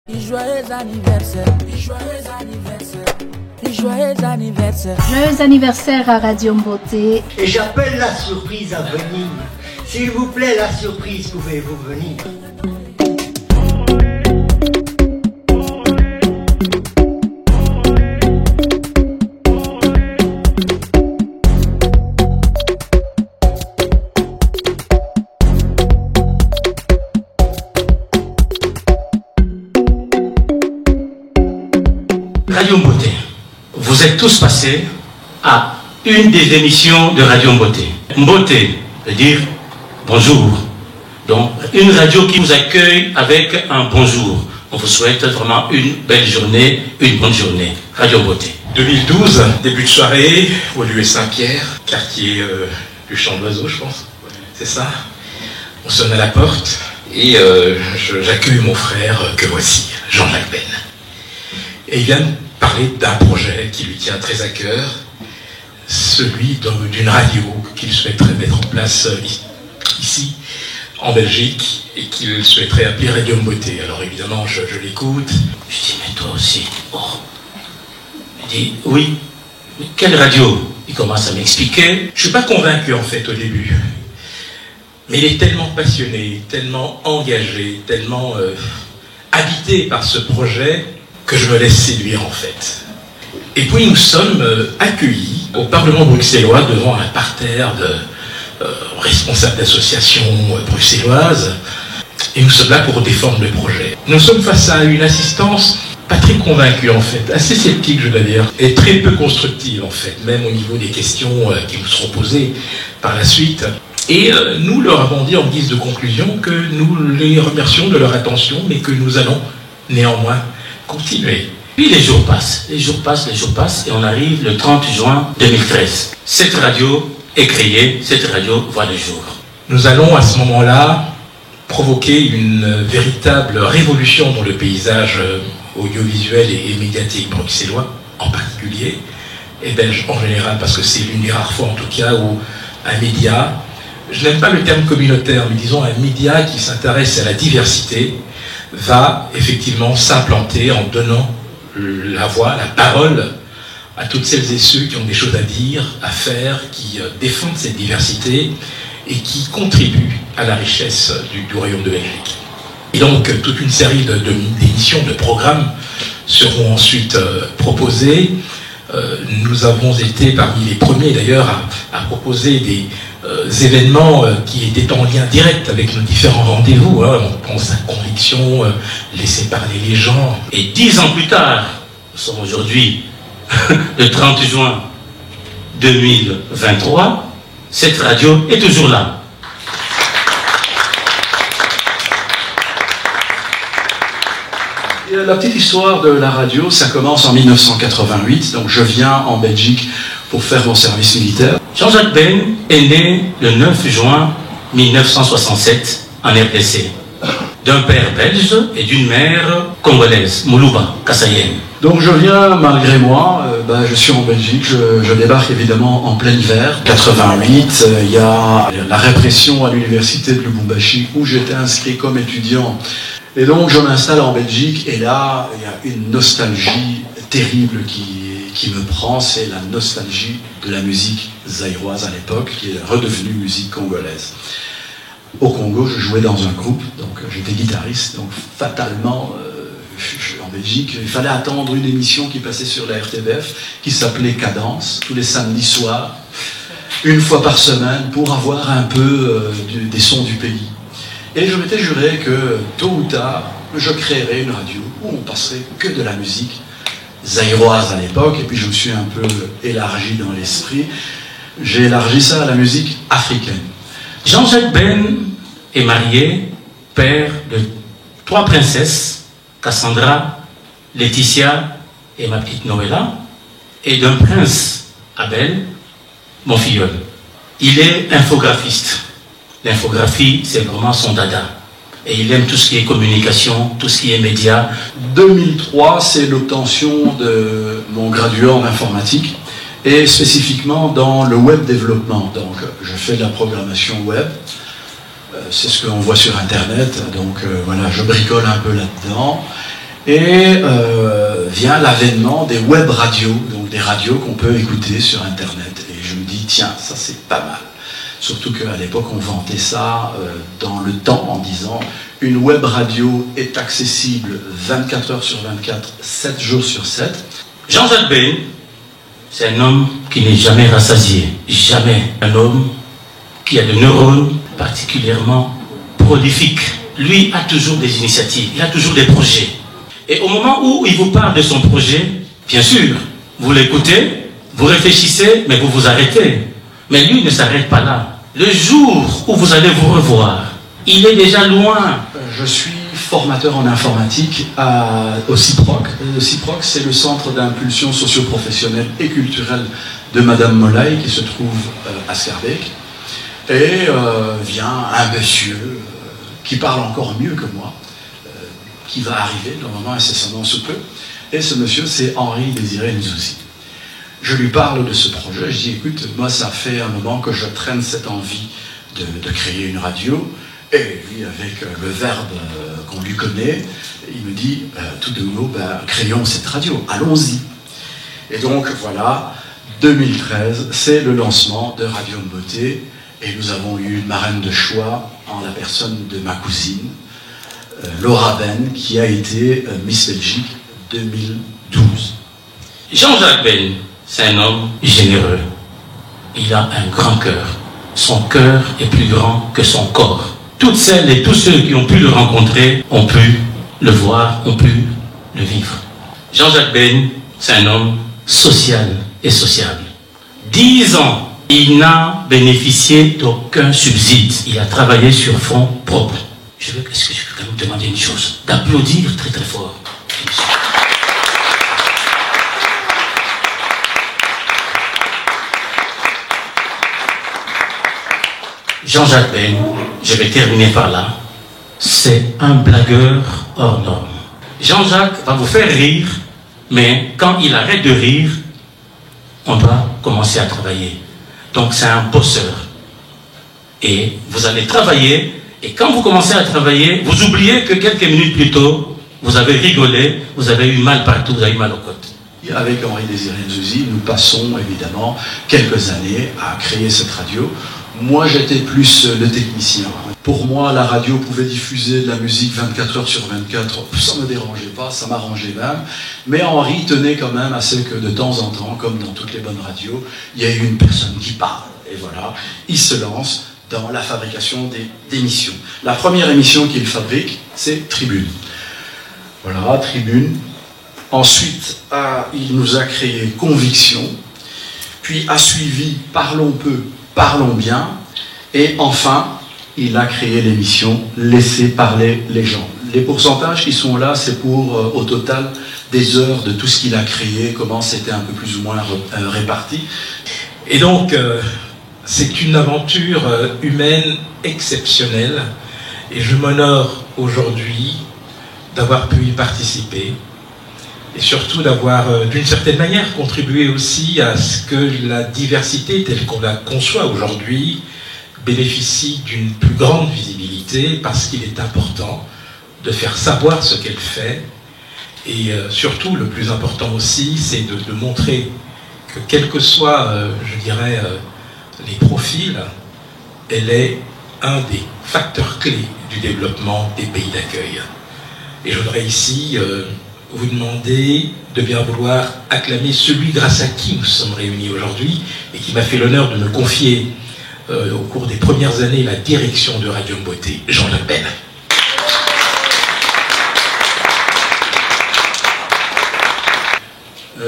Joyeux anniversaire, joyeux anniversaire, joyeux anniversaire. Joyeux anniversaire à Radio Mboté. Et j'appelle la surprise à venir. S'il vous plaît, la surprise, pouvez-vous venir? Radio Mboté, vous êtes tous passés à une des émissions de Radio Mboté. Mboté veut dire bonjour. Donc, une radio qui vous accueille avec un bonjour. On vous souhaite vraiment une belle journée, une bonne journée. Radio Mboté. 2012, début de soirée, au lieu Saint-Pierre, quartier du Champ d'Oiseau, je pense. C'est ça. On sonne à la porte et j'accueille mon frère, que voici, Jean-Jacques Ben. Et il vient me parler d'un projet qui lui tient très à cœur, celui d'une radio qu'il souhaiterait mettre en place ici, en Belgique, et qu'il souhaiterait appeler Radio Mboté. Alors évidemment, je l'écoute. Je dis, mais toi aussi. Oh. Il dit, oui, mais quelle radio? Il commence à m'expliquer. Je ne suis pas convaincu en fait au début. Mais il est tellement passionné, tellement engagé, tellement habité par ce projet que je me laisse séduire en fait. Et puis nous sommes accueillis au Parlement bruxellois devant un parterre de responsables d'associations bruxelloises, et nous sommes là pour défendre le projet. Nous sommes face à une assistance pas très convaincue en fait, assez sceptique je dois dire, et très peu constructive en fait, même au niveau des questions qui nous seront posées par la suite. Et nous leur avons dit en guise de conclusion que nous les remercions de leur attention, mais que nous allons néanmoins continuer. Puis les jours passent, et on arrive le 30 juin 2013. Cette radio est créée, cette radio voit le jour. Nous allons à ce moment-là provoquer une véritable révolution dans le paysage audiovisuel et médiatique bruxellois, en particulier, et belge en général, parce que c'est l'une des rares fois en tout cas où un média, je n'aime pas le terme communautaire, mais disons un média qui s'intéresse à la diversité, va effectivement s'implanter en donnant la voix, la parole à toutes celles et ceux qui ont des choses à dire, à faire, qui défendent cette diversité et qui contribuent à la richesse du Royaume de Belgique. Et donc toute une série d'émissions, de programmes seront ensuite proposés. Nous avons été parmi les premiers d'ailleurs à proposer des événements qui étaient en lien direct avec nos différents rendez-vous. On pense à Conviction, laisser parler les gens. Et 10 ans plus tard, nous sommes aujourd'hui le 30 juin 2023, cette radio est toujours là. La petite histoire de la radio, ça commence en 1988, donc je viens en Belgique pour faire mon service militaire. Jean-Jacques Ben est né le 9 juin 1967 en RDC, d'un père belge et d'une mère congolaise, Moulouba Kassayen. Donc je viens malgré moi, je suis en Belgique, je débarque évidemment en plein hiver. 88, il y a la répression à l'université de Lubumbashi où j'étais inscrit comme étudiant. Et donc je m'installe en Belgique et là, il y a une nostalgie terrible qui me prend, c'est la nostalgie de la musique zaïroise à l'époque, qui est redevenue musique congolaise. Au Congo, je jouais dans un groupe, donc j'étais guitariste, donc fatalement, en Belgique, il fallait attendre une émission qui passait sur la RTBF, qui s'appelait Cadence, tous les samedis soirs, une fois par semaine, pour avoir un peu des sons du pays. Et je m'étais juré que, tôt ou tard, je créerais une radio où on passerait que de la musique zaïroise à l'époque, et puis je me suis un peu élargi dans l'esprit. J'ai élargi ça à la musique africaine. Jean-Jacques Ben est marié, père de 3 princesses, Cassandra, Laetitia et ma petite Noëlla, et d'un prince, Abel, mon filleul. Il est infographiste. L'infographie, c'est vraiment son dada. Et il aime tout ce qui est communication, tout ce qui est médias. 2003, c'est l'obtention de mon graduat en informatique, et spécifiquement dans le web développement. Donc, je fais de la programmation web. C'est ce qu'on voit sur Internet. Donc, voilà, je bricole un peu là-dedans. Et vient l'avènement des web radios, donc des radios qu'on peut écouter sur Internet. Et je me dis, tiens, ça c'est pas mal. Surtout qu'à l'époque, on vantait ça dans le temps en disant une web radio est accessible 24 heures sur 24, 7 jours sur 7. Jean-Jacques Ben, c'est un homme qui n'est jamais rassasié, jamais. Un homme qui a des neurones particulièrement prolifiques. Lui a toujours des initiatives, il a toujours des projets. Et au moment où il vous parle de son projet, bien sûr, vous l'écoutez, vous réfléchissez, mais vous vous arrêtez. Mais lui ne s'arrête pas là. Le jour où vous allez vous revoir, il est déjà loin. Je suis formateur en informatique au CIPROC. Le CIPROC, c'est le centre d'impulsion socio-professionnelle et culturelle de Madame Molay, qui se trouve à Schaerbeek. Et vient un monsieur qui parle encore mieux que moi, qui va arriver, normalement incessamment sous peu. Et ce monsieur, c'est Henri Désiré Nzouzi. Je lui parle de ce projet, je dis, écoute, moi ça fait un moment que je traîne cette envie de créer une radio, et lui, avec le verbe qu'on lui connaît, il me dit, tout de nouveau, créons cette radio, allons-y. Et donc voilà, 2013, c'est le lancement de Radio Mboté, et nous avons eu une marraine de choix en la personne de ma cousine, Laura Ben, qui a été Miss Belgique 2012. Jean-Jacques Ben, c'est un homme généreux. Il a un grand cœur. Son cœur est plus grand que son corps. Toutes celles et tous ceux qui ont pu le rencontrer ont pu le voir, ont pu le vivre. Jean-Jacques Ben, c'est un homme social et sociable. 10 ans, il n'a bénéficié d'aucun subside. Il a travaillé sur fonds propres. Est-ce que je peux quand même demander une chose? D'applaudir très très fort. Jean-Jacques Ben, je vais terminer par là, c'est un blagueur hors norme. Jean-Jacques va vous faire rire, mais quand il arrête de rire, on doit commencer à travailler. Donc c'est un bosseur. Et vous allez travailler, et quand vous commencez à travailler, vous oubliez que quelques minutes plus tôt, vous avez rigolé, vous avez eu mal partout, vous avez eu mal aux côtes. Avec Henri Désiré Nzouzi, nous passons évidemment quelques années à créer cette radio. Moi, j'étais plus le technicien. Pour moi, la radio pouvait diffuser de la musique 24 heures sur 24. Ça ne me dérangeait pas, ça m'arrangeait même. Mais Henri tenait quand même à ce que de temps en temps, comme dans toutes les bonnes radios, il y ait une personne qui parle. Et voilà, il se lance dans la fabrication d'émissions. La première émission qu'il fabrique, c'est Tribune. Voilà, Tribune. Ensuite, il nous a créé Conviction. Puis a suivi Parlons peu, Parlons bien, et enfin, il a créé l'émission Laissez parler les gens. Les pourcentages qui sont là, c'est pour, au total, des heures de tout ce qu'il a créé, comment c'était un peu plus ou moins réparti. Et donc, c'est une aventure humaine exceptionnelle, et je m'honore aujourd'hui d'avoir pu y participer, et surtout d'avoir, d'une certaine manière, contribué aussi à ce que la diversité telle qu'on la conçoit aujourd'hui bénéficie d'une plus grande visibilité, parce qu'il est important de faire savoir ce qu'elle fait, et surtout, le plus important aussi, c'est de montrer que quels que soient, je dirais, les profils, elle est un des facteurs clés du développement des pays d'accueil. Et je voudrais ici vous demander de bien vouloir acclamer celui grâce à qui nous sommes réunis aujourd'hui et qui m'a fait l'honneur de me confier au cours des premières années la direction de Radio Mboté, Jean-Jacques Ben.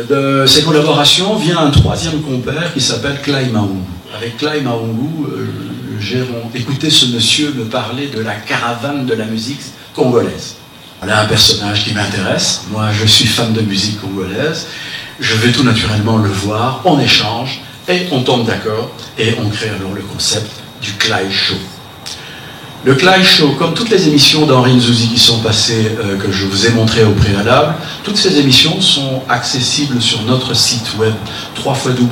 De ces collaborations vient un troisième compère qui s'appelle Clay Maungu. Avec Clay Maungu, j'ai écouté ce monsieur me parler de la caravane de la musique congolaise. Voilà un personnage qui m'intéresse. Moi, je suis fan de musique congolaise. Je vais tout naturellement le voir, on échange et on tombe d'accord et on crée alors le concept du Clay Show. Le Clay Show, comme toutes les émissions d'Henri Nzouzi qui sont passées, que je vous ai montrées au préalable, toutes ces émissions sont accessibles sur notre site web www.mboté.be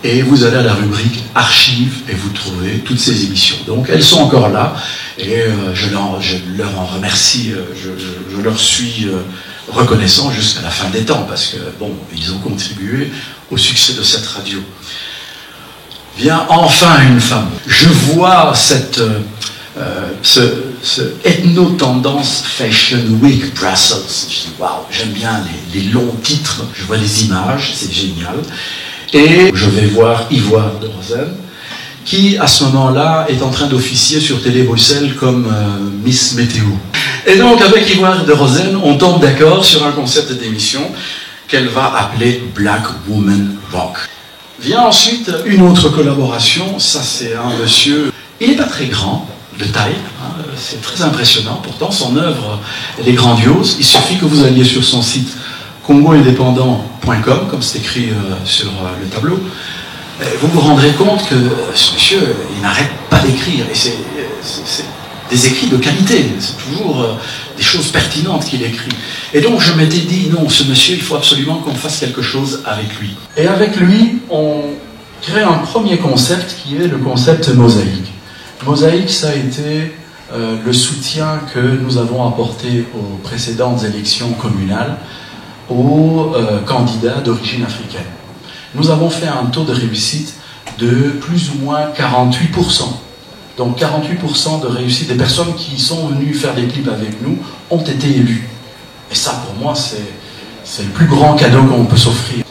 et vous allez à la rubrique archives et vous trouvez toutes ces émissions. Donc elles sont encore là et je leur en remercie, je leur suis reconnaissant jusqu'à la fin des temps parce que bon, ils ont contribué au succès de cette radio. Vient enfin une femme. Je vois ce Ethno-Tendance Fashion Week Brussels. Je dis waouh, j'aime bien les longs titres, je vois les images, c'est génial. Et je vais voir Ivoire de Rosen, qui à ce moment-là est en train d'officier sur Télé Bruxelles comme Miss Météo. Et donc avec Ivoire de Rosen, on tombe d'accord sur un concept d'émission qu'elle va appeler Black Woman Rock. Vient ensuite une autre collaboration, ça c'est un monsieur, il n'est pas très grand de taille, hein, c'est très impressionnant, pourtant son œuvre elle est grandiose, il suffit que vous alliez sur son site congoindépendant.com, comme c'est écrit sur le tableau, vous vous rendrez compte que ce monsieur, il n'arrête pas d'écrire, et c'est des écrits de qualité, c'est toujours des choses pertinentes qu'il écrit. Et donc je m'étais dit, non, ce monsieur, il faut absolument qu'on fasse quelque chose avec lui. Et avec lui, on crée un premier concept qui est le concept mosaïque. Mosaïque, ça a été le soutien que nous avons apporté aux précédentes élections communales aux candidats d'origine africaine. Nous avons fait un taux de réussite de plus ou moins 48%. Donc 48% de réussite des personnes qui sont venues faire des clips avec nous ont été élues. Et ça, pour moi, c'est le plus grand cadeau qu'on peut s'offrir.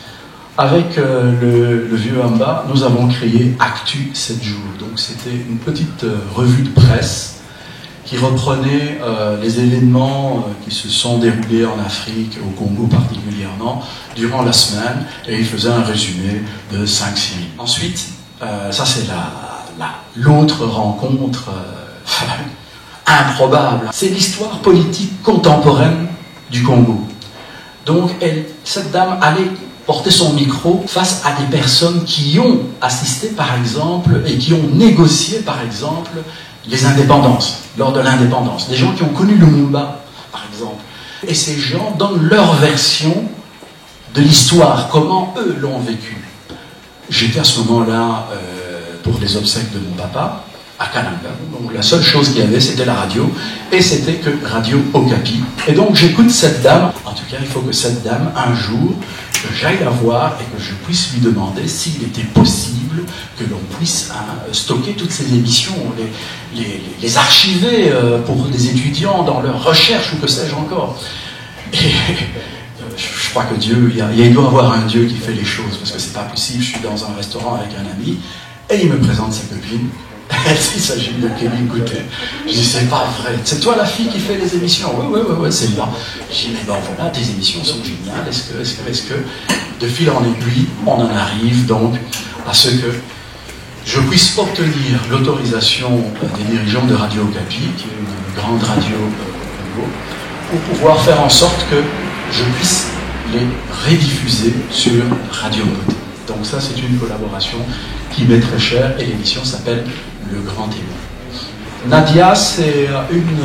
Avec le vieux Amba, nous avons créé Actu 7 jours. Donc c'était une petite revue de presse qui reprenait les événements qui se sont déroulés en Afrique, au Congo particulièrement, durant la semaine, et il faisait un résumé de 5-6 minutes. Ensuite, ça c'est l'autre rencontre improbable. C'est l'histoire politique contemporaine du Congo. Donc cette dame allait porter son micro face à des personnes qui ont assisté, par exemple, et qui ont négocié, par exemple, les indépendances, lors de l'indépendance. Des gens qui ont connu le Lumumba, par exemple. Et ces gens donnent leur version de l'histoire, comment eux l'ont vécu. J'étais à ce moment-là pour les obsèques de mon papa, à Kananga. Donc la seule chose qu'il y avait, c'était la radio, et c'était que Radio Okapi. Et donc j'écoute cette dame. En tout cas, il faut que cette dame, un jour, que j'aille la voir et que je puisse lui demander s'il était possible que l'on puisse stocker toutes ces émissions, les archiver pour des étudiants dans leurs recherches ou que sais-je encore. Et je crois que Dieu, il doit y avoir un Dieu qui fait les choses, parce que c'est pas possible. Je suis dans un restaurant avec un ami et il me présente sa copine. Il s'agit de Kelly Goutet. Je dis, c'est pas vrai. C'est toi la fille qui fait les émissions? Oui, c'est moi. Je dis, mais ben voilà, tes émissions sont géniales. Est-ce que, de fil en aiguille, on en arrive donc à ce que je puisse obtenir l'autorisation des dirigeants de Radio Okapi, qui est une grande radio au Congo, pour pouvoir faire en sorte que je puisse les rediffuser sur Radio Beauté. Donc ça, c'est une collaboration qui m'est très chère et l'émission s'appelle Le Grand Témoin. Nadia, c'est une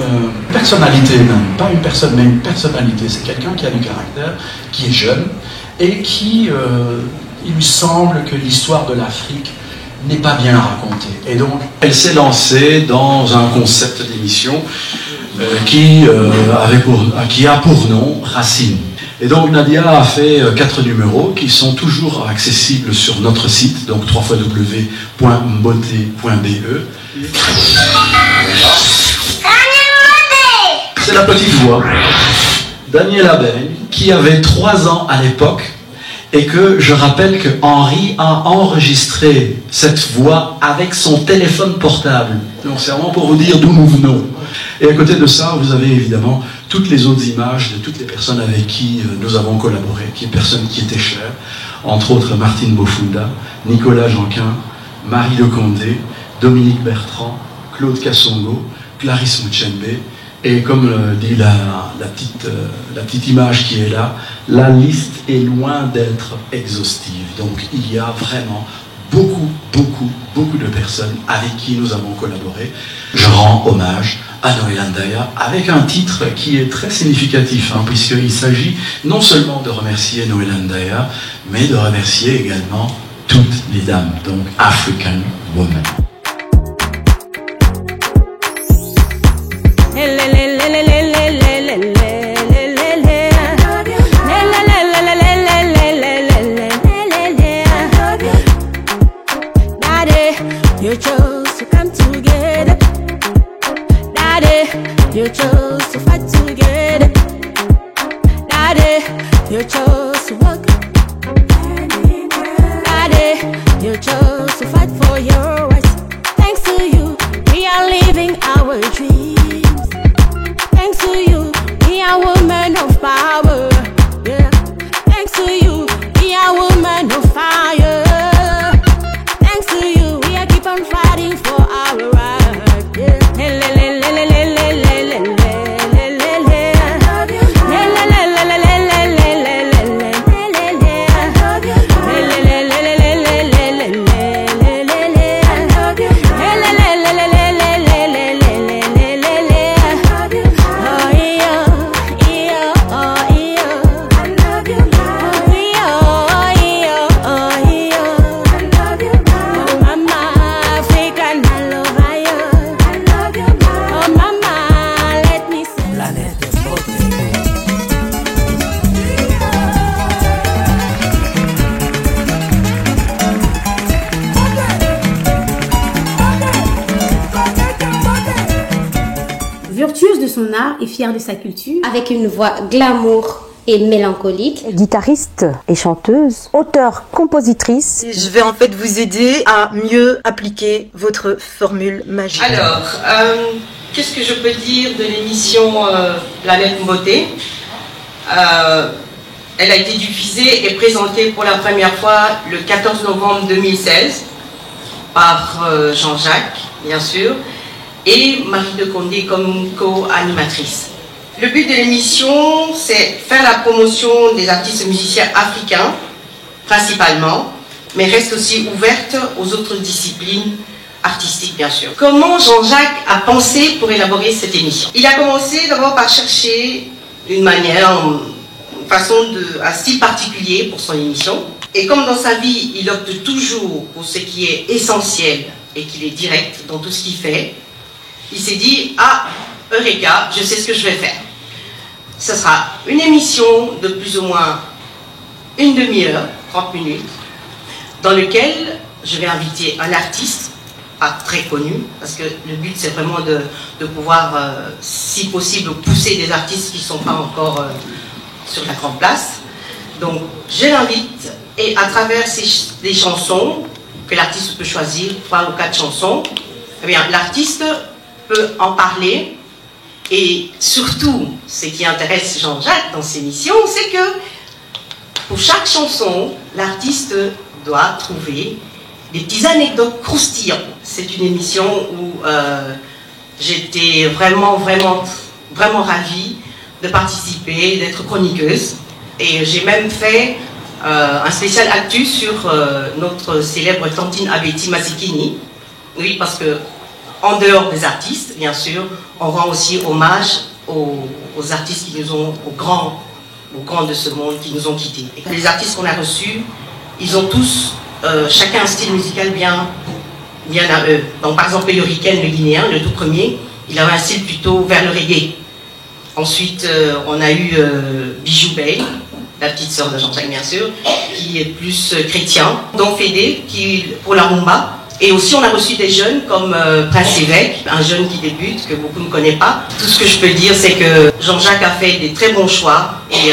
personnalité même, pas une personne, mais une personnalité. C'est quelqu'un qui a du caractère, qui est jeune et qui, il lui semble que l'histoire de l'Afrique n'est pas bien racontée. Et donc, elle s'est lancée dans un concept d'émission qui a pour nom Racine. Et donc Nadia a fait 4 numéros qui sont toujours accessibles sur notre site, donc www.mbote.be. C'est la petite voix d'Aniela Beigne, qui avait 3 ans à l'époque, et que je rappelle que Henri a enregistré cette voix avec son téléphone portable. Donc c'est vraiment pour vous dire d'où nous venons. Et à côté de ça, vous avez évidemment toutes les autres images de toutes les personnes avec qui nous avons collaboré, qui personnes qui étaient chères, entre autres Martine Bofunda, Nicolas Janquin, Marie Lecondé, Dominique Bertrand, Claude Kassongo, Clarisse Muchembe, et comme dit la petite image qui est là, la liste est loin d'être exhaustive. Donc il y a vraiment beaucoup de personnes avec qui nous avons collaboré. Je rends hommage à Noël Ndaya avec un titre qui est très significatif, puisqu'il s'agit non seulement de remercier Noël Ndaya, mais de remercier également toutes les dames, donc African Women. You chose to come together. Daddy, you chose to fight together. Daddy, you chose to work. Daddy, you chose to fight for your rights. Thanks to you, we are living our dreams. Thanks to you, we are women of power. Yeah. Thanks to you, we are women of fire. Thanks to you, we are keep on fighting for our right. Yeah. Virtuose de son art et fière de sa culture. Avec une voix glamour et mélancolique. Guitariste et chanteuse, auteure-compositrice. Je vais en fait vous aider à mieux appliquer votre formule magique. Alors, qu'est-ce que je peux dire de l'émission Planète Beauté? Elle a été diffusée et présentée pour la première fois le 14 novembre 2016 par Jean-Jacques, bien sûr, et Marie de Condé comme co-animatrice. Le but de l'émission, c'est faire la promotion des artistes musiciens africains, principalement, mais reste aussi ouverte aux autres disciplines artistiques, bien sûr. Comment Jean-Jacques a pensé pour élaborer cette émission? Il a commencé d'abord par chercher une manière, un style particulier pour son émission. Et comme dans sa vie, il opte toujours pour ce qui est essentiel et qu'il est direct dans tout ce qu'il fait, il s'est dit, ah, Eureka, je sais ce que je vais faire. Ce sera une émission de plus ou moins une demi-heure, 30 minutes, dans lequel je vais inviter un artiste, pas très connu, parce que le but c'est vraiment de pouvoir, si possible, pousser des artistes qui ne sont pas encore sur la grande place. Donc je l'invite et à travers des chansons que l'artiste peut choisir, 3 ou 4 chansons, eh bien l'artiste peut en parler. Et surtout, ce qui intéresse Jean-Jacques dans ces missions, c'est que pour chaque chanson, l'artiste doit trouver des petites anecdotes croustillantes. C'est une émission où j'étais vraiment ravie de participer, d'être chroniqueuse. Et j'ai même fait un spécial actu sur notre célèbre Tantine Abeti Mazikini. Oui, parce que en dehors des artistes, bien sûr, on rend aussi hommage aux artistes qui nous ont, aux grands de ce monde qui nous ont quittés. Et les artistes qu'on a reçus, ils ont tous, chacun un style musical bien à eux. Donc par exemple, Yoriken, le Guinéen, le tout premier, il avait un style plutôt vers le reggae. Ensuite, on a eu Bijou Bey, la petite sœur de Jean-Jacques, bien sûr, qui est plus chrétien. Don Fédé, qui pour la rumba. Et aussi, on a reçu des jeunes comme Prince Évêque, un jeune qui débute, que beaucoup ne connaissent pas. Tout ce que je peux dire, c'est que Jean-Jacques a fait des très bons choix. Et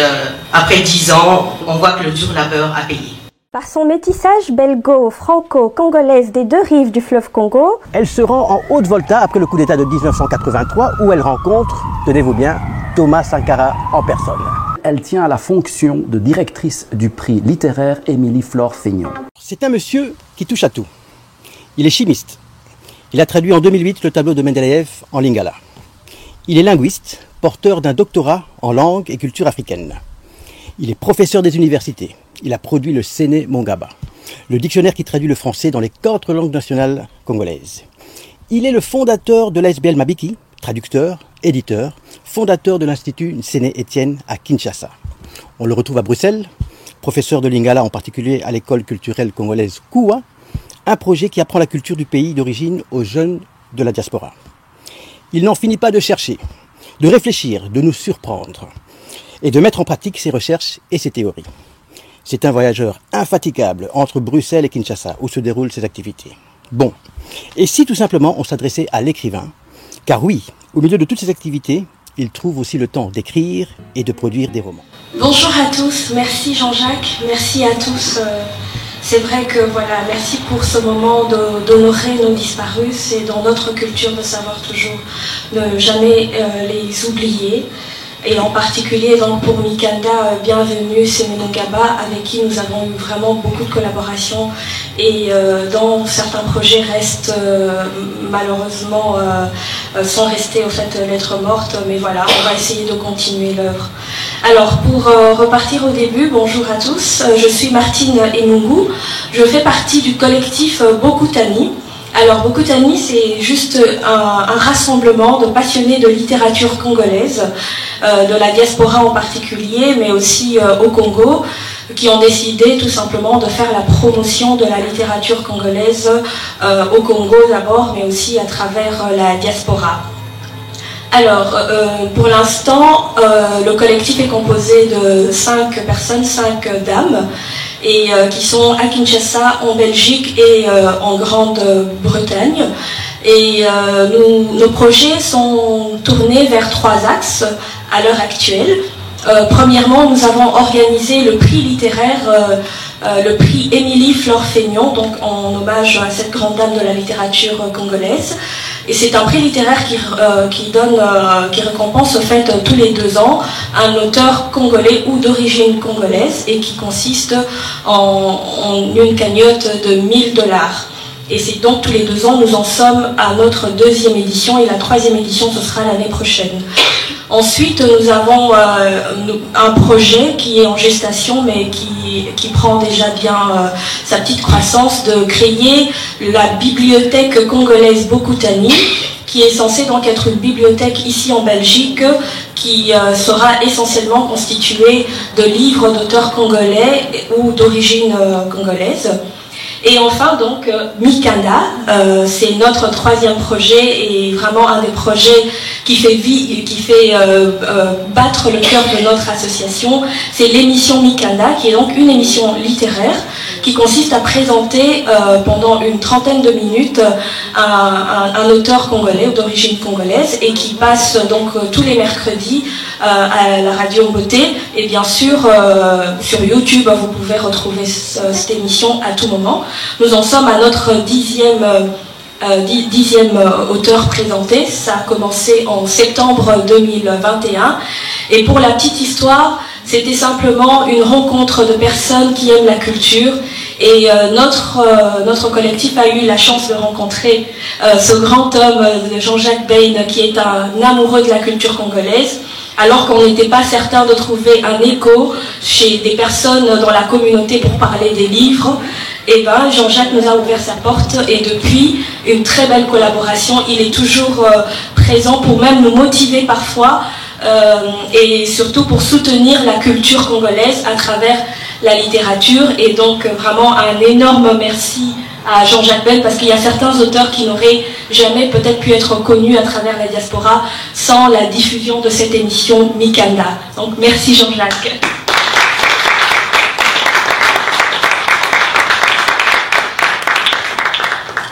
après 10 ans, on voit que le dur labeur a payé. Par son métissage belgo-franco-congolaise des deux rives du fleuve Congo, elle se rend en Haute-Volta après le coup d'État de 1983, où elle rencontre, tenez-vous bien, Thomas Sankara en personne. Elle tient à la fonction de directrice du prix littéraire Émilie-Flore Feignon. C'est un monsieur qui touche à tout. Il est chimiste. Il a traduit en 2008 le tableau de Mendeleïev en lingala. Il est linguiste, porteur d'un doctorat en langue et culture africaine. Il est professeur des universités. Il a produit le Séné Mongaba, le dictionnaire qui traduit le français dans les 4 langues nationales congolaises. Il est le fondateur de l'ASBL Mabiki, traducteur, éditeur, fondateur de l'Institut Séné Étienne à Kinshasa. On le retrouve à Bruxelles, professeur de lingala, en particulier à l'école culturelle congolaise Koua, un projet qui apprend la culture du pays d'origine aux jeunes de la diaspora. Il n'en finit pas de chercher, de réfléchir, de nous surprendre et de mettre en pratique ses recherches et ses théories. C'est un voyageur infatigable entre Bruxelles et Kinshasa où se déroulent ses activités. Bon, et si tout simplement on s'adressait à l'écrivain, car oui, au milieu de toutes ces activités, il trouve aussi le temps d'écrire et de produire des romans. Bonjour à tous, merci Jean-Jacques, merci à tous. C'est vrai que voilà, merci pour ce moment d'honorer nos disparus. C'est dans notre culture de savoir toujours ne jamais les oublier. Et en particulier donc pour Mikanda, bienvenue, c'est Menongaba, avec qui nous avons eu vraiment beaucoup de collaborations et dont certains projets restent malheureusement sans rester au fait lettre morte, mais voilà, on va essayer de continuer l'œuvre. Alors pour repartir au début, bonjour à tous, je suis Martine Emungu, je fais partie du collectif Bokutani. Alors Bokutani, c'est juste un rassemblement de passionnés de littérature congolaise, de la diaspora en particulier, mais aussi au Congo, qui ont décidé tout simplement de faire la promotion de la littérature congolaise au Congo d'abord, mais aussi à travers la diaspora. Alors, pour l'instant, le collectif est composé de 5 personnes, 5 dames, et qui sont à Kinshasa, en Belgique et en Grande-Bretagne. Et nos projets sont tournés vers 3 axes à l'heure actuelle. Premièrement, nous avons organisé le prix littéraire, le prix Émilie Flore-Feignon, donc en hommage à cette grande dame de la littérature congolaise. Et c'est un prix littéraire qui récompense au fait tous les 2 ans un auteur congolais ou d'origine congolaise et qui consiste en une cagnotte de 1 000 $. Et c'est donc tous les 2 ans, nous en sommes à notre 2e édition et la 3e édition, ce sera l'année prochaine. Ensuite, nous avons un projet qui est en gestation, mais qui prend déjà bien sa petite croissance, de créer la bibliothèque congolaise Bokutani, qui est censée donc être une bibliothèque ici en Belgique, qui sera essentiellement constituée de livres d'auteurs congolais ou d'origine congolaise. Et enfin, donc, Mikanda, c'est notre 3e projet et vraiment un des projets qui fait battre le cœur de notre association. C'est l'émission Mikanda, qui est donc une émission littéraire qui consiste à présenter pendant une trentaine de minutes un auteur congolais ou d'origine congolaise et qui passe donc tous les mercredis à la radio Beauté. Et bien sûr, sur YouTube, vous pouvez retrouver cette émission à tout moment. Nous en sommes à notre 10e auteur présenté. Ça a commencé en septembre 2021. Et pour la petite histoire, c'était simplement une rencontre de personnes qui aiment la culture. Et notre collectif a eu la chance de rencontrer ce grand homme, Jean-Jacques Bain, qui est un amoureux de la culture congolaise. Alors qu'on n'était pas certain de trouver un écho chez des personnes dans la communauté pour parler des livres, et ben Jean-Jacques nous a ouvert sa porte et depuis, une très belle collaboration. Il est toujours présent pour même nous motiver parfois et surtout pour soutenir la culture congolaise à travers la littérature. Et donc vraiment un énorme merci à Jean-Jacques Bain, parce qu'il y a certains auteurs qui n'auraient jamais peut-être pu être connus à travers la diaspora sans la diffusion de cette émission Mikanda. Donc merci Jean-Jacques.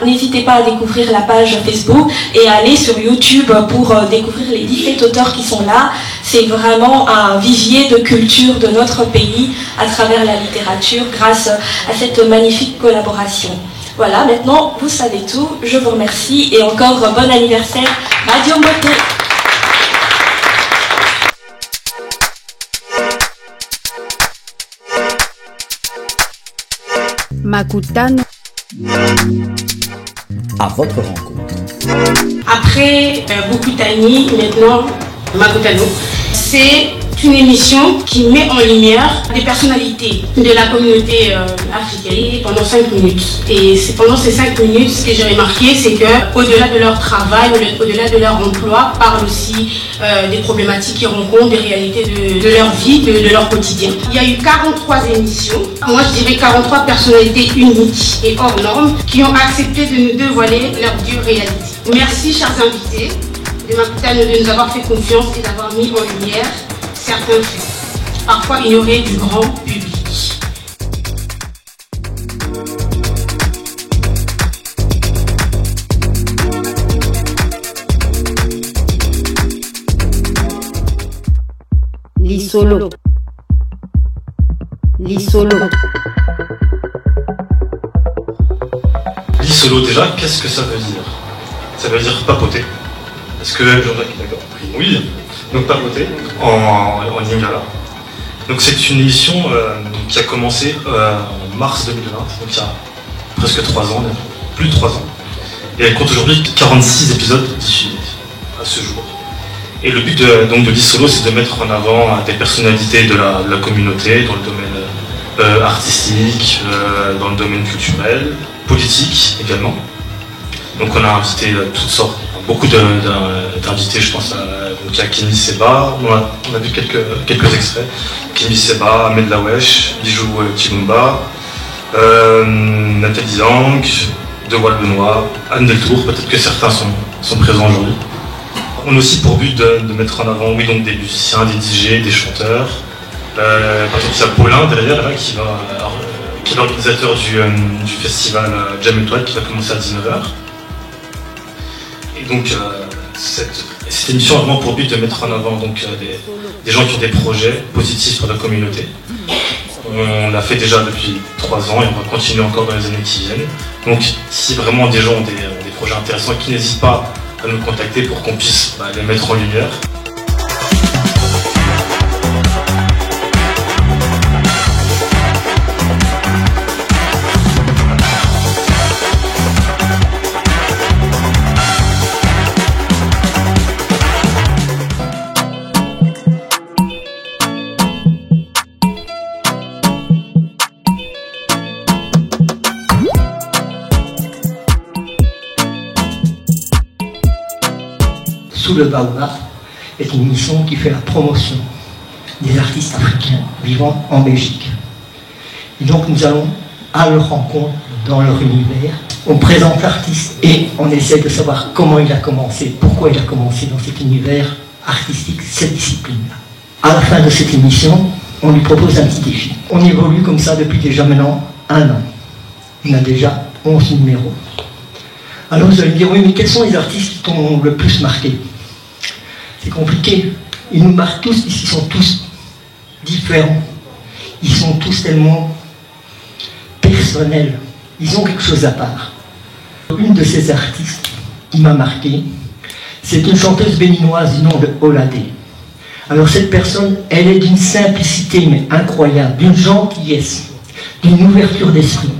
N'hésitez pas à découvrir la page Facebook et à aller sur YouTube pour découvrir les 17 auteurs qui sont là. C'est vraiment un vivier de culture de notre pays à travers la littérature grâce à cette magnifique collaboration. Voilà, maintenant vous savez tout, je vous remercie et encore bon anniversaire Radio Beauté. Makutano. À votre rencontre. Après Bokutani, maintenant Makutano, c'est C'est une émission qui met en lumière des personnalités de la communauté africaine pendant 5 minutes. Et c'est pendant ces 5 minutes, ce que j'ai remarqué, c'est que au-delà de leur travail, au-delà de leur emploi, parlent aussi des problématiques qu'ils rencontrent, des réalités de leur vie, de leur quotidien. Il y a eu 43 émissions, moi je dirais 43 personnalités uniques et hors normes qui ont accepté de nous dévoiler leur dure réalité. Merci chers invités de nous avoir fait confiance et d'avoir mis en lumière certains faits, parfois ignorés du grand public. L'Isolo. L'Isolo. L'Isolo, déjà, qu'est-ce que ça veut dire? Ça veut dire papoter. Est-ce que Jean-Jacques est d'accord? Oui, donc papoter en lingala. Donc c'est une émission qui a commencé en mars 2020, donc il y a presque 3 ans, plus de 3 ans. Et elle compte aujourd'hui 46 épisodes diffusés à ce jour. Et le but de l'Isolo, c'est de mettre en avant des personnalités de la communauté dans le domaine artistique, dans le domaine culturel, politique également. Donc on a invité toutes sortes, beaucoup d'invités, je pense à Kenny Seba, on a vu quelques extraits. Kenny Seba, Ahmed Lawesh, Bijou Chilumba, Nathalie Zang, Dewal Benoît, Anne Deltour, peut-être que certains sont présents aujourd'hui. On a aussi pour but de mettre en avant, oui, donc des musiciens, des DJ, des chanteurs. Par exemple, il y a Paulin derrière là, qui est l'organisateur du festival Jam Étoile qui va commencer à 19h. Et donc cette émission a vraiment pour but de mettre en avant donc, des gens qui ont des projets positifs pour la communauté. On l'a fait déjà depuis 3 ans et on va continuer encore dans les années qui viennent. Donc si vraiment des gens ont des projets intéressants, qui n'hésitent pas à nous contacter pour qu'on puisse les mettre en lumière. Sous le Baobab est une émission qui fait la promotion des artistes africains vivant en Belgique. Et donc nous allons à leur rencontre dans leur univers. On présente l'artiste et on essaie de savoir comment il a commencé, pourquoi il a commencé dans cet univers artistique, cette discipline-là. À la fin de cette émission, on lui propose un petit défi. On évolue comme ça depuis déjà maintenant 1 an. On a déjà 11 numéros. Alors vous allez me dire, oui, mais quels sont les artistes qui t'ont le plus marqué? C'est compliqué. Ils nous marquent tous, ils sont tous différents. Ils sont tous tellement personnels. Ils ont quelque chose à part. Une de ces artistes qui m'a marqué, c'est une chanteuse béninoise du nom de Oladé. Alors cette personne, elle est d'une simplicité mais incroyable, d'une gentillesse, d'une ouverture d'esprit.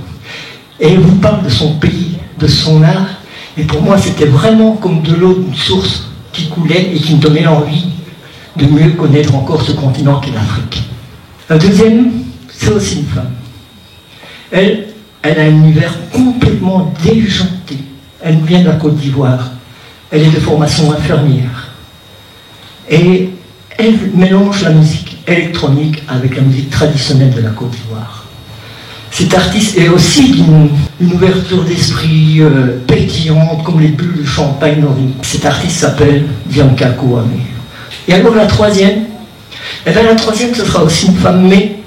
Et elle vous parle de son pays, de son art. Et pour moi, c'était vraiment comme de l'eau d'une source qui coulait et qui me donnait envie de mieux connaître encore ce continent qu'est l'Afrique. La deuxième, c'est aussi une femme. Elle a un univers complètement déjanté. Elle vient de la Côte d'Ivoire. Elle est de formation infirmière. Et elle mélange la musique électronique avec la musique traditionnelle de la Côte d'Ivoire. Cet artiste est aussi d'une ouverture d'esprit pétillante, comme les bulles de champagne dans une... Cet artiste s'appelle Bianca Kouame. Et alors la troisième, ce sera aussi une femme, mais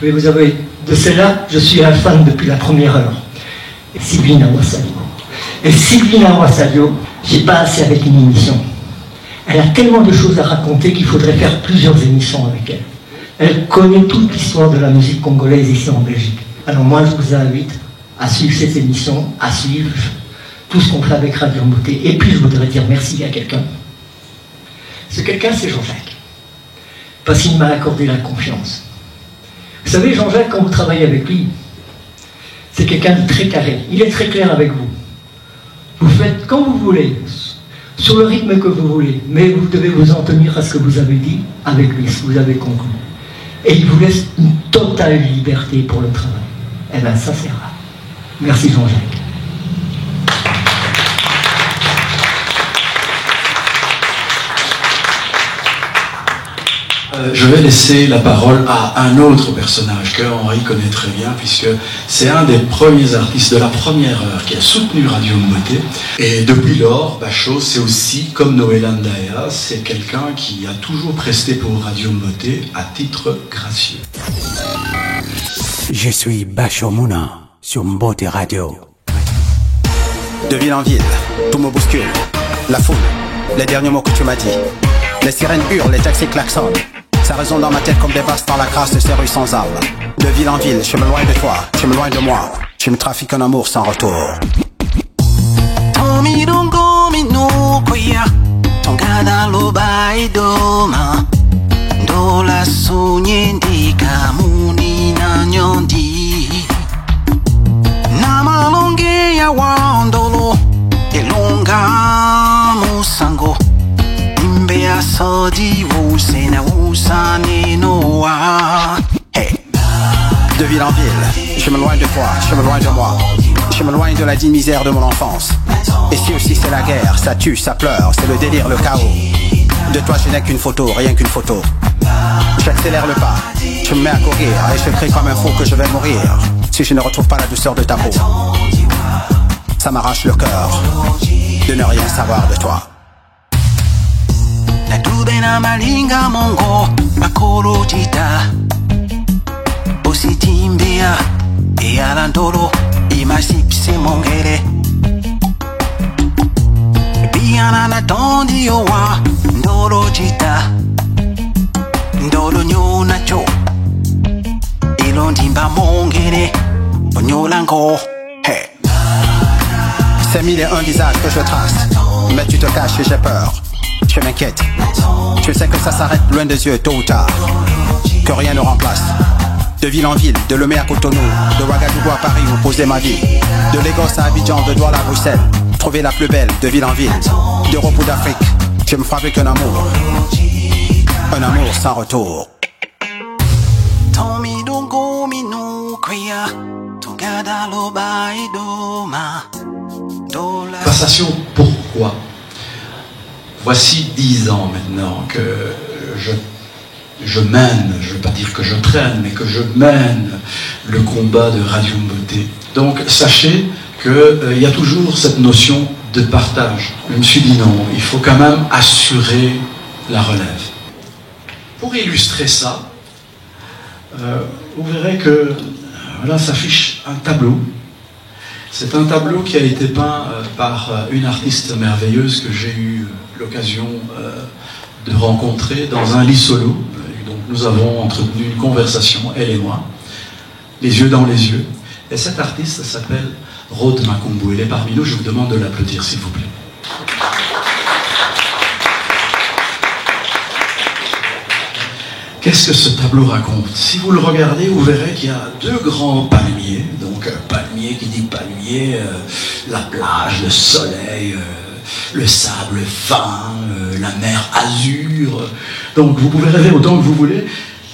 je vais vous avouer, de celle-là, je suis un fan depuis la première heure. Sylvina Wassadio. Et Sylvina Wassadio, j'ai pas assez avec une émission. Elle a tellement de choses à raconter qu'il faudrait faire plusieurs émissions avec elle. Elle connaît toute l'histoire de la musique congolaise ici en Belgique. Alors moi, je vous invite à suivre cette émission, à suivre tout ce qu'on fait avec Radio Beauté. Et puis, je voudrais dire merci à quelqu'un. Ce quelqu'un, c'est Jean-Jacques. Parce qu'il m'a accordé la confiance. Vous savez, Jean-Jacques, quand vous travaillez avec lui, c'est quelqu'un de très carré. Il est très clair avec vous. Vous faites quand vous voulez. sur le rythme que vous voulez, mais vous devez vous en tenir à ce que vous avez dit avec lui, ce que vous avez conclu. Et il vous laisse une totale liberté pour le travail. Eh bien, ça c'est rare. Merci Jean-Jacques. Je vais laisser la parole à un autre personnage que Henri connaît très bien, puisque c'est un des premiers artistes de la première heure qui a soutenu Radio Mboté. Et depuis lors, Bachot, c'est aussi, comme Noëlla Ndaya, c'est quelqu'un qui a toujours presté pour Radio Mboté à titre gracieux. Je suis Bachot Mouna sur Mboté Radio. De ville en ville, tout me bouscule. La foule, les derniers mots que tu m'as dit. Les sirènes hurlent, les taxis klaxonnent. Ça résonne dans ma tête comme des basses dans la crasse de ces rues sans âme. De ville en ville, je me loin de toi, tu me loin de moi. Tu me trafiques un amour sans retour. Tomirongo minukuya Tongada lobai doma Dola sunyendi kamuni na nyondi Namalonge ya wandolo Elonga musango Imbe ya sodi wusena wusane noa. Hey. De ville en ville, je me loin de toi, je me loin de moi. Je me loigne de la dite misère de mon enfance. Et si aussi c'est la guerre, ça tue, ça pleure, c'est le délire, le chaos. De toi je n'ai qu'une photo, rien qu'une photo. J'accélère le pas, je me mets à courir et je crie comme un fou que je vais mourir si je ne retrouve pas la douceur de ta peau. Ça m'arrache le cœur de ne rien savoir de toi. La dubena malinga mongo makolo jita Ositimbea e alandolo imasipse mongere Biana na tondi owa ndolo jita Ndolo nyona cho Ilondimba mongere Onyolango. Hey. C'est mille et un visages que je trace, mais tu te caches et j'ai peur. Je m'inquiète. Je sais que ça s'arrête loin des yeux tôt ou tard, que rien ne remplace. De ville en ville, de Lomé à Cotonou, de Ouagadougou à Paris où poser ma vie, de Lagos à Abidjan, de Douala à Bruxelles, trouver la plus belle de ville en ville, d'Europe ou d'Afrique, je me fabrique un amour sans retour. Passation, pourquoi? Voici 10 ans maintenant que je mène, je ne veux pas dire que je traîne, mais que je mène le combat de Radio Mboté. Donc sachez qu'il y a toujours cette notion de partage. Je me suis dit non, il faut quand même assurer la relève. Pour illustrer ça, vous verrez que là s'affiche un tableau. C'est un tableau qui a été peint par une artiste merveilleuse que j'ai eu l'occasion de rencontrer dans un lit solo. Donc nous avons entretenu une conversation, elle et moi, les yeux dans les yeux. Et cette artiste s'appelle Rhodes Makumbu. Elle est parmi nous, je vous demande de l'applaudir s'il vous plaît. Qu'est-ce que ce tableau raconte? Si vous le regardez, vous verrez qu'il y a deux grands palmiers. Donc palmier qui dit palmier, la plage, le soleil, le sable fin, la mer azur. Donc vous pouvez rêver autant que vous voulez,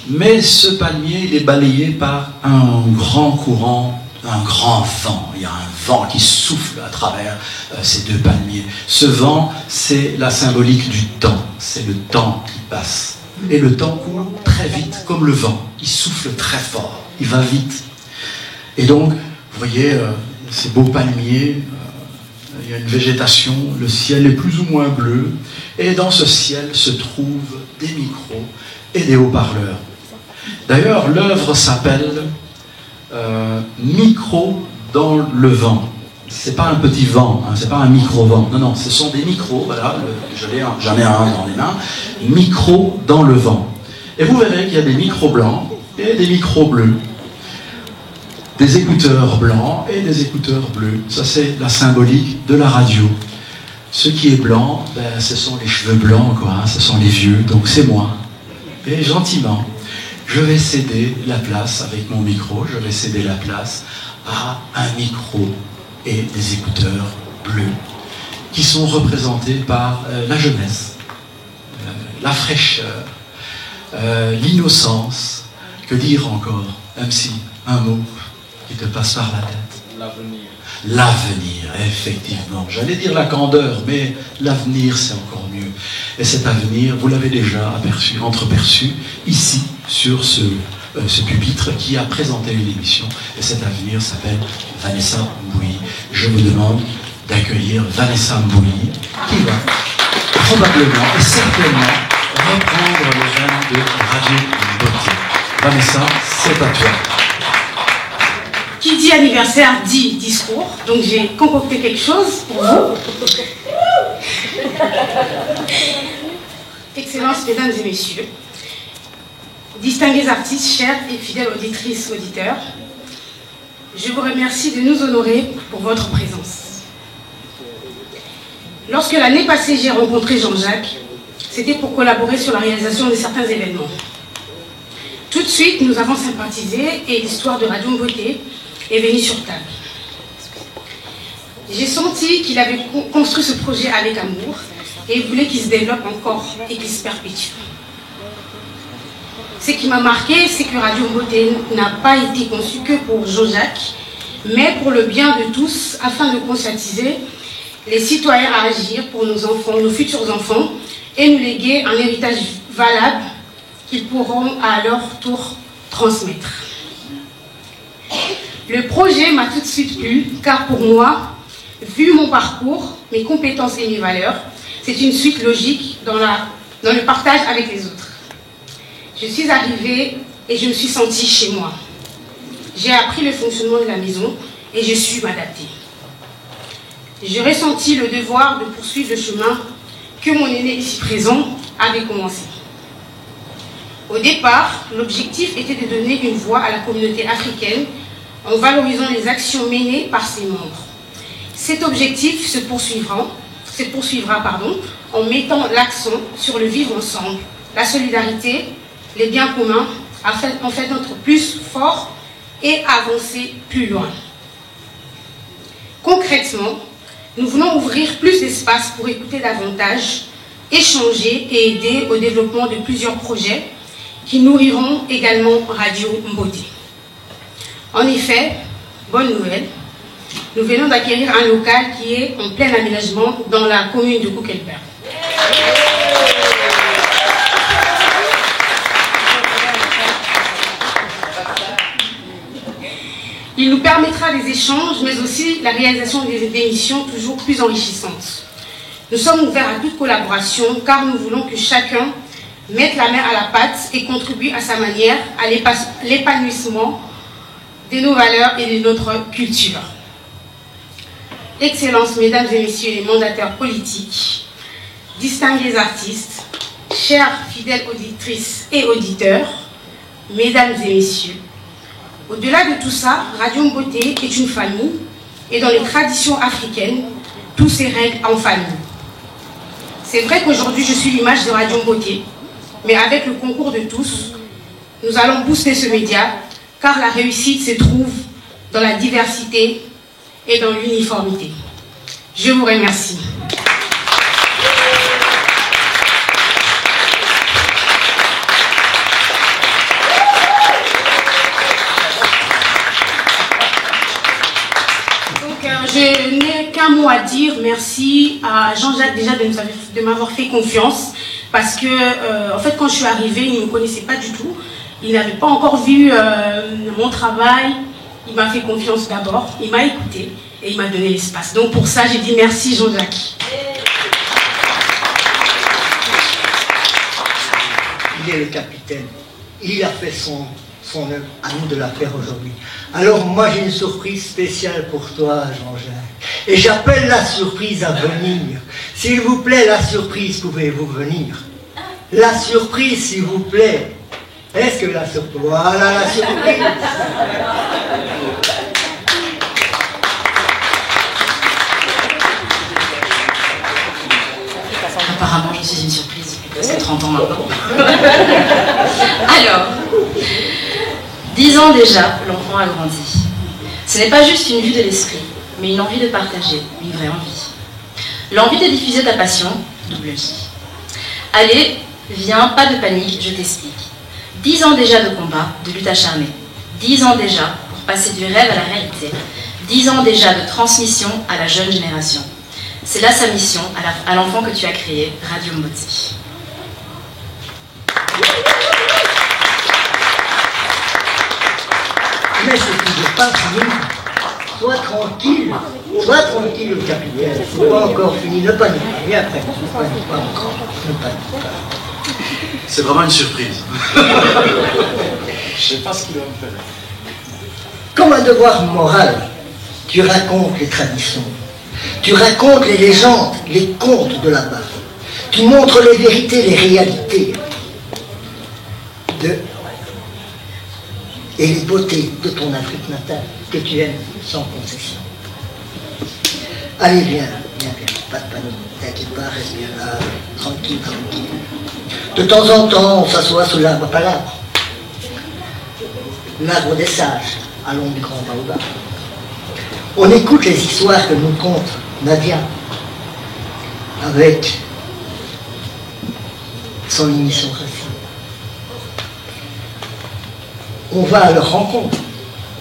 mais ce palmier il est balayé par un grand courant, un grand vent. Il y a un vent qui souffle à travers ces deux palmiers. Ce vent, c'est la symbolique du temps. C'est le temps qui passe. Et le temps coule très vite, comme le vent. Il souffle très fort, il va vite. Et donc, vous voyez, ces beaux palmiers, il y a une végétation, le ciel est plus ou moins bleu. Et dans ce ciel se trouvent des micros et des haut-parleurs. D'ailleurs, l'œuvre s'appelle Micro dans le vent. C'est pas un petit vent, hein, c'est pas un micro-vent. Non, non, ce sont des micros, voilà, j'en ai un dans les mains. Micro dans le vent. Et vous verrez qu'il y a des micros blancs et des micros bleus. Des écouteurs blancs et des écouteurs bleus. Ça, c'est la symbolique de la radio. Ce qui est blanc, ben, ce sont les cheveux blancs, quoi, hein, ce sont les vieux, donc c'est moi. Et gentiment, je vais céder la place avec mon micro, je vais céder la place à un micro et des écouteurs bleus qui sont représentés par la jeunesse, la fraîcheur, l'innocence, que dire encore, même si un mot qui te passe par la tête. L'avenir. L'avenir, effectivement. J'allais dire la candeur, mais l'avenir, c'est encore mieux. Et cet avenir, vous l'avez déjà aperçu, entreperçu, ici, sur ce pupitre qui a présenté une émission. Et cet avenir s'appelle Vanessa Mbouyi. Je vous demande d'accueillir Vanessa Mbouyi, qui va probablement et certainement reprendre les rênes de Radio Beauté. Vanessa, c'est à toi. Qui dit anniversaire dit discours, donc j'ai concocté quelque chose pour vous. Excellences, mesdames et messieurs, distingués artistes, chers et fidèles auditrices, auditeurs, je vous remercie de nous honorer pour votre présence. Lorsque l'année passée j'ai rencontré Jean-Jacques, c'était pour collaborer sur la réalisation de certains événements. Tout de suite, nous avons sympathisé et l'histoire de Radio Beauté est venue sur table. J'ai senti qu'il avait construit ce projet avec amour et il voulait qu'il se développe encore et qu'il se perpétue. Ce qui m'a marqué, c'est que Radio Beauté n'a pas été conçu que pour Jean-Jacques, mais pour le bien de tous, afin de conscientiser les citoyens à agir pour nos enfants, nos futurs enfants, et nous léguer un héritage valable qu'ils pourront à leur tour transmettre. Le projet m'a tout de suite plu, car pour moi, vu mon parcours, mes compétences et mes valeurs, c'est une suite logique dans le partage avec les autres. Je suis arrivée et je me suis sentie chez moi. J'ai appris le fonctionnement de la maison et je suis m'adapter. J'ai ressenti le devoir de poursuivre le chemin que mon aîné ici présent avait commencé. Au départ, l'objectif était de donner une voix à la communauté africaine en valorisant les actions menées par ses membres. Cet objectif se poursuivra en mettant l'accent sur le vivre ensemble, la solidarité, les biens communs, afin d'être plus forts et avancer plus loin. Concrètement, nous voulons ouvrir plus d'espace pour écouter davantage, échanger et aider au développement de plusieurs projets qui nourriront également Radio Beauté. En effet, bonne nouvelle, nous venons d'acquérir un local qui est en plein aménagement dans la commune de Koekelberg. Il nous permettra des échanges, mais aussi la réalisation des émissions toujours plus enrichissantes. Nous sommes ouverts à toute collaboration, car nous voulons que chacun mette la main à la pâte et contribue à sa manière à l'épanouissement de nos valeurs et de notre culture. Excellences, mesdames et messieurs les mandataires politiques, distingués artistes, chères fidèles auditrices et auditeurs, mesdames et messieurs, au-delà de tout ça, Radio Beauté est une famille et dans les traditions africaines, tout se règle en famille. C'est vrai qu'aujourd'hui je suis l'image de Radio Beauté, mais avec le concours de tous, nous allons booster ce média car la réussite se trouve dans la diversité et dans l'uniformité. Je vous remercie. Je n'ai qu'un mot à dire. Merci à Jean-Jacques déjà de m'avoir fait confiance parce que en fait quand je suis arrivée, il ne me connaissait pas du tout. Il n'avait pas encore vu mon travail. Il m'a fait confiance d'abord, il m'a écouté et il m'a donné l'espace. Donc pour ça, j'ai dit merci Jean-Jacques. Il est le capitaine. Il a fait son œuvre, à nous de la faire aujourd'hui. Alors moi j'ai une surprise spéciale pour toi Jean-Jacques. Et j'appelle la surprise à venir. S'il vous plaît, la surprise, pouvez-vous venir? La surprise, s'il vous plaît. Est-ce que la surprise... Voilà la surprise. Apparemment, je suis une surprise depuis presque 30 ans maintenant. Alors, 10 ans déjà, l'enfant a grandi. Ce n'est pas juste une vue de l'esprit, mais une envie de partager, une vraie envie. L'envie de diffuser ta passion, double J. Allez, viens, pas de panique, je t'explique. 10 ans déjà de combat, de lutte acharnée. 10 ans déjà pour passer du rêve à la réalité. 10 ans déjà de transmission à la jeune génération. C'est là sa mission, à l'enfant que tu as créé, Radio Mboté. Mais c'est toujours pas fini. Sois tranquille, le capitaine. C'est pas encore fini, ne panique pas. Et après, ne panique pas encore. Ne panique pas. C'est vraiment une surprise. Je sais pas ce qu'il va me faire. Comme un devoir moral, tu racontes les traditions. Tu racontes les légendes, les contes de là-bas. Tu montres les vérités, les réalités. Et les beautés de ton Afrique natale, que tu aimes sans concession. Allez, viens, pas de panique, t'inquiète pas, reste bien là, tranquille. De temps en temps, on s'assoit sous l'arbre à palabre. L'arbre des sages, à l'ombre du grand baobab. On écoute les histoires que nous conte Nadia, avec son émission Racine. On va à leur rencontre,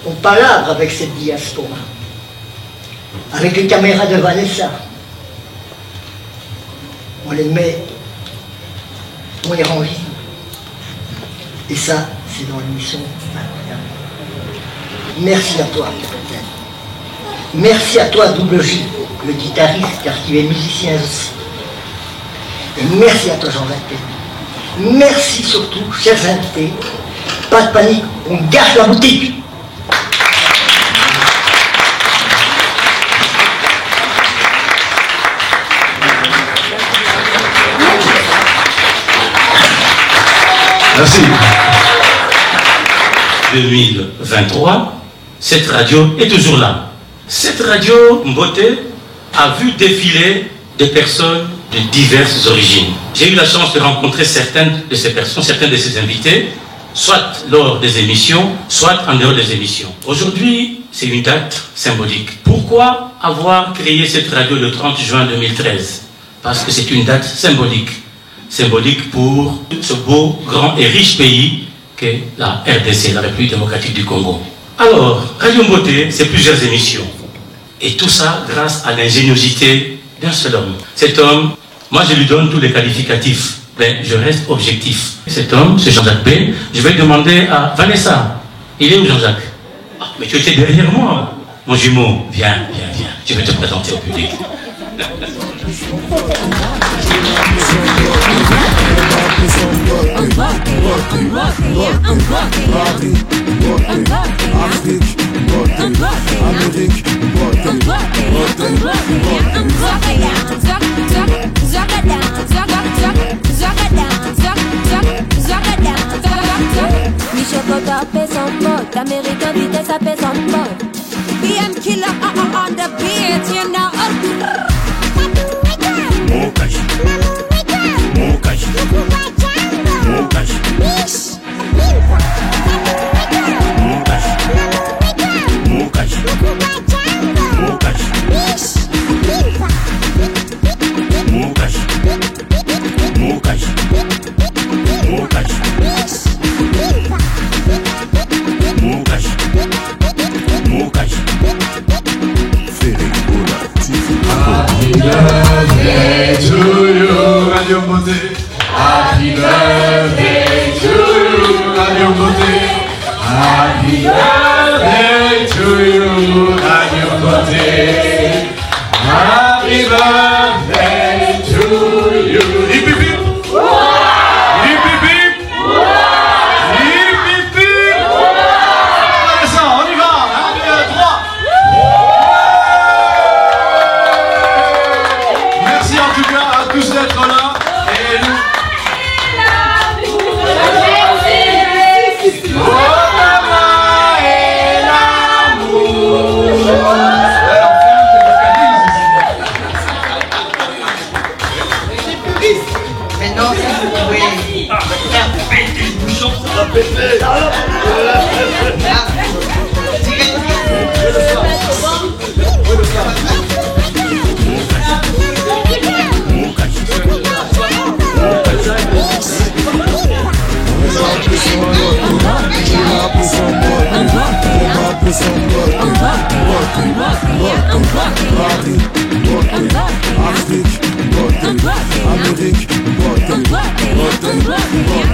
on palabre avec cette diaspora, avec les caméras de Vanessa. On les met, on les rend visibles. Et ça, c'est dans l'émission incroyable. Merci à toi, capitaine. Merci à toi, Double J, le guitariste, car tu es musicien aussi. Et merci à toi, Jean-Jacques Péry. Merci surtout, chers invités. Pas de panique, on garde la boutique. Merci. 2023, cette radio est toujours là. Cette radio Mboté a vu défiler des personnes de diverses origines. J'ai eu la chance de rencontrer certaines de ces personnes, certains de ces invités, soit lors des émissions, soit en dehors des émissions. Aujourd'hui, c'est une date symbolique. Pourquoi avoir créé cette radio le 30 juin 2013? Parce que c'est une date symbolique. Symbolique pour ce beau, grand et riche pays qu'est la RDC, la République démocratique du Congo. Alors, Radio Mboté, c'est plusieurs émissions. Et tout ça grâce à l'ingéniosité d'un seul homme. Cet homme, moi je lui donne tous les qualificatifs. Mais je reste objectif. Cet homme, c'est Jean-Jacques B. Je vais demander à Vanessa. Il est où, Jean-Jacques? Ah, mais tu étais derrière moi. Mon jumeau, viens. Je vais te présenter au public. American vitesse à pèse en mode. BM killer on the beat, you know. Mokash, Mokash, Mokash, Mokash, Mokash, Mokash, Mokash, Mokash, Happy birthday to you, Radio Mboté. Happy birthday to you, Radio Mboté. Happy birthday to you, Radio Mboté. Happy birthday to you. Hip hip hip. Hip hip hip. Hip hip hip. Allez ça, on y va. 1, 2, 3. Merci en tout cas à tous d'être là. Et nous. Maintenant, si vous pouvez faire péter le bouchon, ça va péter.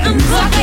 I'm